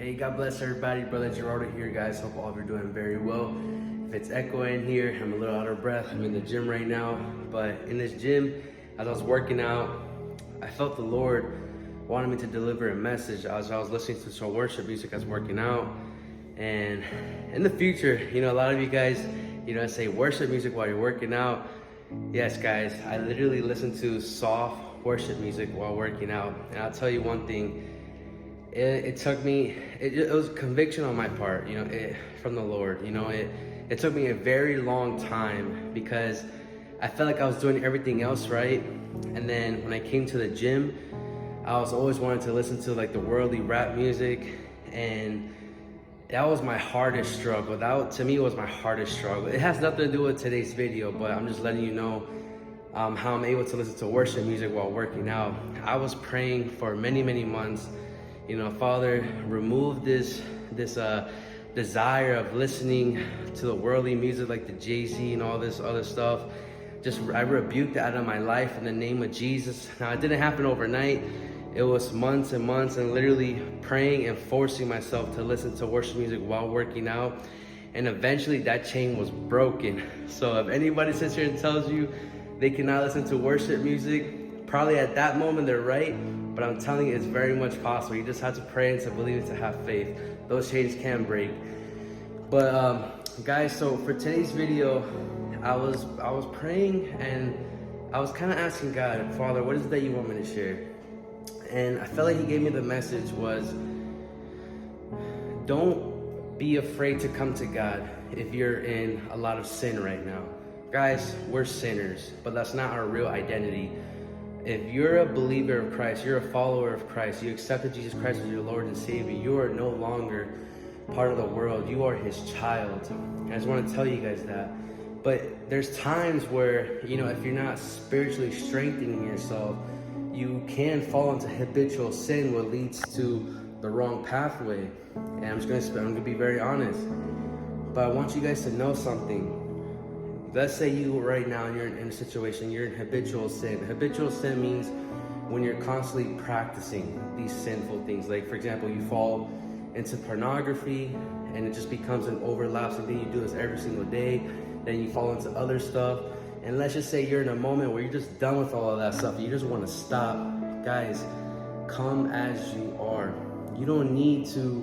Hey, God bless everybody. Brother Gerardo here, guys. Hope all of you are doing very well. If it's echoing here, I'm a little out of breath. I'm in the gym right now. But in this gym, as I was working out, I felt the Lord wanted me to deliver a message. As I was listening to some worship music, I was working out. And in the future, a lot of you guys, say worship music while you're working out. Yes, guys, I literally listen to soft worship music while working out. And I'll tell you one thing. It took me, it was conviction on my part, from the Lord. It took me a very long time because I felt like I was doing everything else right. And then when I came to the gym, I was always wanting to listen to like the worldly rap music, and that was my hardest struggle. To me, it was my hardest struggle. It has nothing to do with today's video, but I'm just letting you know how I'm able to listen to worship music while working out. I was praying for many, many months. Father, remove this desire of listening to the worldly music like the Jay-Z and all this other stuff. I rebuke that out of my life in the name of Jesus. Now, it didn't happen overnight. It was months and months and literally praying and forcing myself to listen to worship music while working out. And eventually that chain was broken. So if anybody sits here and tells you they cannot listen to worship music, probably at that moment they're right. But I'm telling you, it's very much possible. You just have to pray and to believe and to have faith. Those chains can break. But guys, so for today's video, I was praying and I was kind of asking God, Father, what is it that you want me to share? And I felt like He gave me the message was, don't be afraid to come to God if you're in a lot of sin right now. Guys, we're sinners, but that's not our real identity. If you're a believer of Christ, you're a follower of Christ, you accepted Jesus Christ as your Lord and Savior, you are no longer part of the world. You are His child. And I just want to tell you guys that. But there's times where, if you're not spiritually strengthening yourself, you can fall into habitual sin, what leads to the wrong pathway. And I'm going to be very honest. But I want you guys to know something. Let's say you right now, you're in a situation, you're in habitual sin. Habitual sin means when you're constantly practicing these sinful things. Like, for example, you fall into pornography and it just becomes an overlapping thing. You do this every single day. Then you fall into other stuff. And let's just say you're in a moment where you're just done with all of that stuff. You just want to stop. Guys, come as you are. You don't need to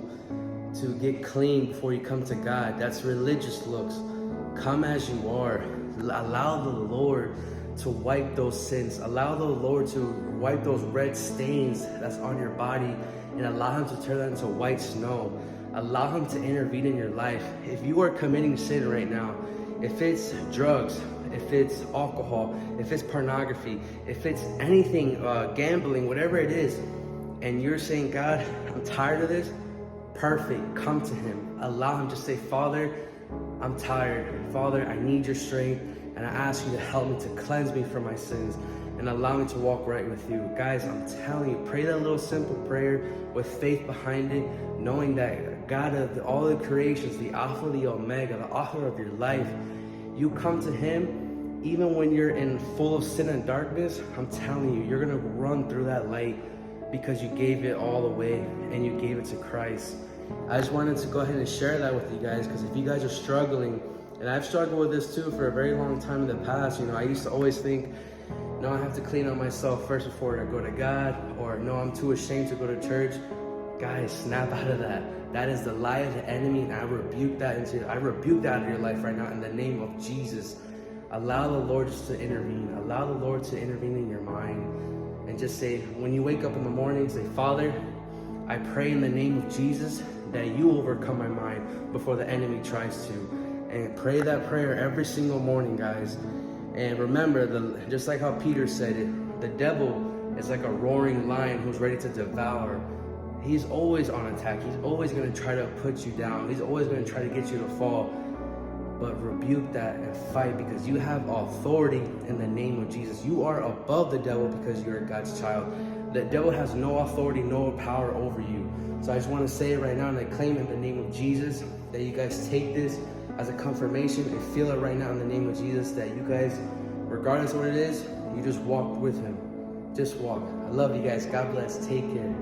get clean before you come to God. That's religious looks. Come as you are. Allow the Lord to wipe those sins. Allow the Lord to wipe those red stains that's on your body and allow Him to turn that into white snow. Allow Him to intervene in your life. If you are committing sin right now, if it's drugs, if it's alcohol, if it's pornography, if it's anything, gambling, whatever it is, and you're saying, God, I'm tired of this, perfect. Come to Him. Allow Him to say, Father, I'm tired. Father, I need your strength, and I ask you to help me to cleanse me from my sins and allow me to walk right with you. Guys, I'm telling you, pray that little simple prayer with faith behind it, knowing that God of all the creations, the Alpha, the Omega, the author of your life, you come to Him even when you're in full of sin and darkness. I'm telling you, you're going to run through that light because you gave it all away and you gave it to Christ. I just wanted to go ahead and share that with you guys, because if you guys are struggling, and I've struggled with this too for a very long time in the past, I used to always think, no, I have to clean up myself first before I go to God, or no, I'm too ashamed to go to church. Guys, snap out of that. That is the lie of the enemy, and I rebuke that out of your life right now in the name of Jesus. Allow the Lord just to intervene. Allow the Lord to intervene in your mind, and just say, when you wake up in the morning, say, Father, I pray in the name of Jesus that you overcome my mind before the enemy tries to. And pray that prayer every single morning, guys. And remember, just like how Peter said it, the devil is like a roaring lion who's ready to devour. He's always on attack. He's always going to try to put you down. He's always going to try to get you to fall. But rebuke that and fight, because you have authority in the name of Jesus. You are above the devil because you're God's child. The devil has no authority, no power over you. So I just want to say it right now, and I claim in the name of Jesus that you guys take this as a confirmation and feel it right now in the name of Jesus, that you guys, regardless of what it is, you just walk with Him. Just walk. I love you guys. God bless. Take care.